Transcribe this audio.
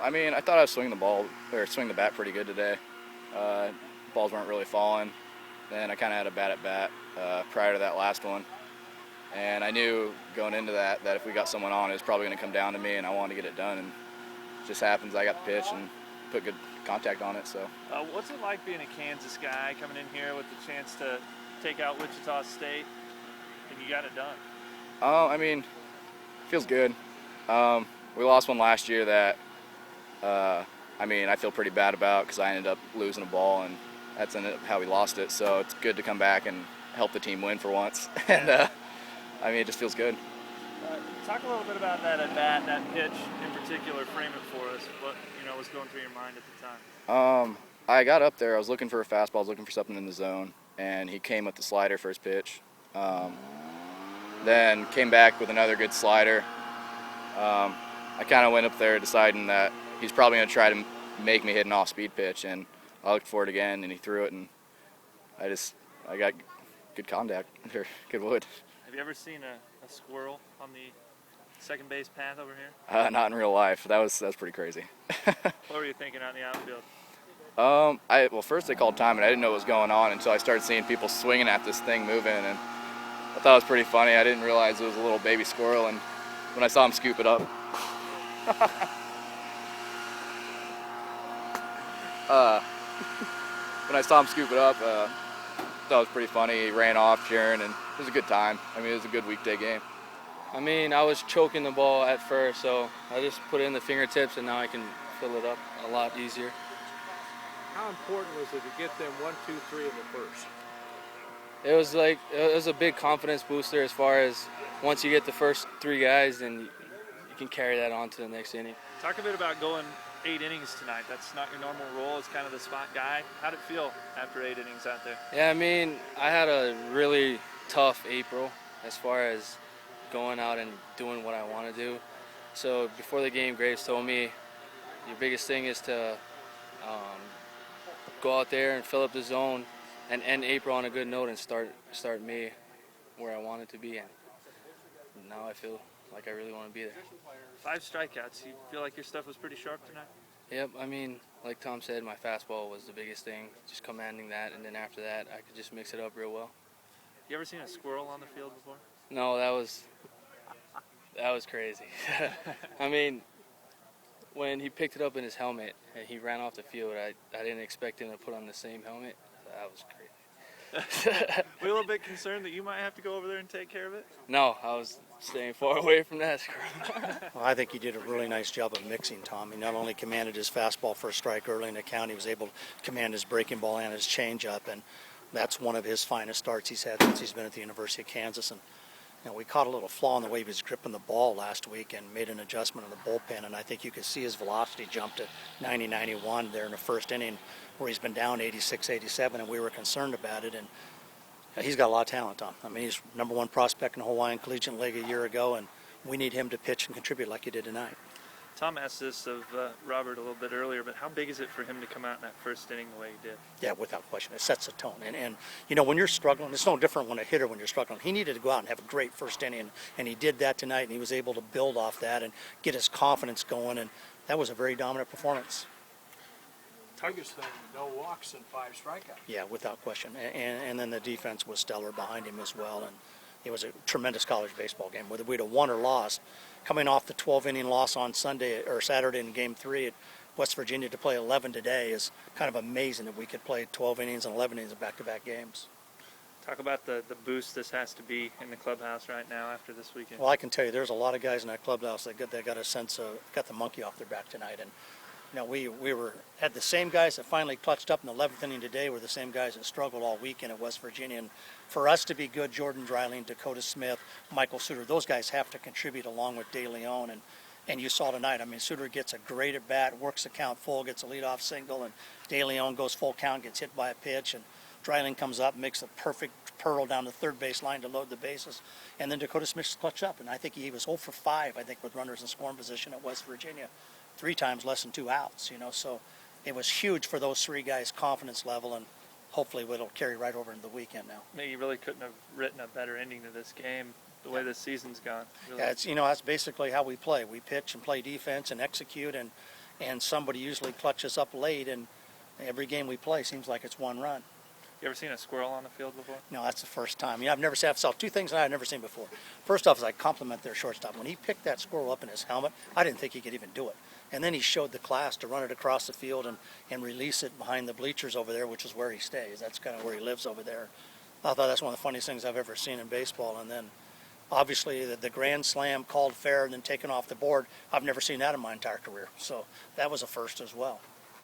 I mean, I thought I was swing the bat pretty good today. Balls weren't really falling. Then I kind of had a bad at bat prior to that last one. And I knew going into that if we got someone on, it was probably going to come down to me, and I wanted to get it done. And it just happens I got the pitch and put good contact on it. So. What's it like being a Kansas guy coming in here with the chance to take out Wichita State, and you got it done? I mean, it feels good. We lost one last year that, I feel pretty bad about because I ended up losing a ball, and that's how we lost it. So it's good to come back and help the team win for once. And, it just feels good. Talk a little bit about that at bat, that pitch in particular. Frame it for us. What was going through your mind at the time? I got up there. I was looking for a fastball. I was looking for something in the zone, and he came with the slider for his pitch. Then came back with another good slider. I kind of went up there deciding that he's probably going to try to make me hit an off-speed pitch, and I looked for it again, and he threw it, and I got good contact, or good wood. Have you ever seen a squirrel on the second base path over here? Not in real life. That was pretty crazy. What were you thinking out in the outfield? First they called time, and I didn't know what was going on until I started seeing people swinging at this thing moving, and I thought it was pretty funny. I didn't realize it was a little baby squirrel, and when I saw him scoop it up, I thought it was pretty funny. He ran off cheering, and it was a good time. It was a good weekday game. I was choking the ball at first, so I just put it in the fingertips, and now I can fill it up a lot easier. How important was it to get them 1, 2, 3 in the first? It was a big confidence booster as far as once you get the first 3 guys, then you can carry that on to the next inning. Talk a bit about going 8 innings tonight. That's not your normal role as kind of the spot guy. How'd it feel after 8 innings out there? Yeah, I had a really tough April as far as going out and doing what I want to do. So before the game, Graves told me your biggest thing is to go out there and fill up the zone and end April on a good note and start May where I wanted to be. And now I feel like I really want to be there. 5 strikeouts. You feel like your stuff was pretty sharp tonight? Yep. Like Tom said, my fastball was the biggest thing, just commanding that, and then after that, I could just mix it up real well. You ever seen a squirrel on the field before? No, that was crazy. When he picked it up in his helmet and he ran off the field, I didn't expect him to put on the same helmet. That was crazy. Were you a little bit concerned that you might have to go over there and take care of it? No, I was staying far away from that. Well, I think he did a really nice job of mixing, Tom. He not only commanded his fastball for a strike early in the count, he was able to command his breaking ball and his changeup, and that's one of his finest starts he's had since he's been at the University of Kansas. And we caught a little flaw in the way he was gripping the ball last week and made an adjustment in the bullpen, and I think you could see his velocity jump to 90, 91 there in the first inning where he's been down 86, 87, and we were concerned about it. And he's got a lot of talent, Tom. He's #1 prospect in the Hawaiian Collegiate League a year ago, and we need him to pitch and contribute like he did tonight. Tom asked this of Robert a little bit earlier, but how big is it for him to come out in that first inning the way he did? Yeah, without question. It sets a tone. And when you're struggling, it's no different when a hitter when you're struggling. He needed to go out and have a great first inning, and he did that tonight, and he was able to build off that and get his confidence going, and that was a very dominant performance. Biggest thing, no walks and 5 strikeouts. Yeah, without question. And then the defense was stellar behind him as well, and it was a tremendous college baseball game. Whether we'd have won or lost, coming off the 12-inning loss on Sunday or Saturday in Game 3 at West Virginia to play 11 today is kind of amazing that we could play 12 innings and 11 innings in back-to-back games. Talk about the boost this has to be in the clubhouse right now after this weekend. Well, I can tell you there's a lot of guys in that clubhouse that got a sense of, got the monkey off their back tonight. And we had the same guys that finally clutched up in the 11th inning today were the same guys that struggled all weekend at West Virginia. And for us to be good, Jordan Dreiling, Dakota Smith, Michael Suter, those guys have to contribute along with De Leon. And you saw tonight, Suter gets a great at bat, works the count full, gets a leadoff single, and De Leon goes full count, gets hit by a pitch, and Dreiling comes up, makes a perfect pearl down the third base line to load the bases. And then Dakota Smith clutched up, and I think he was 0 for 5, with runners in scoring position at West Virginia. 3 times less than 2 outs, so it was huge for those 3 guys' confidence level, and hopefully it'll carry right over into the weekend now. Maybe you really couldn't have written a better ending to this game the way this season's gone. Really. Yeah, that's basically how we play. We pitch and play defense and execute, and and somebody usually clutches up late, and every game we play seems like it's one run. You ever seen a squirrel on the field before? No, that's the first time. I've saw two things that I've never seen before. First off is I compliment their shortstop. When he picked that squirrel up in his helmet, I didn't think he could even do it. And then he showed the class to run it across the field and release it behind the bleachers over there, which is where he stays. That's kind of where he lives over there. I thought that's one of the funniest things I've ever seen in baseball. And then, obviously, the grand slam called fair and then taken off the board. I've never seen that in my entire career. So that was a first as well.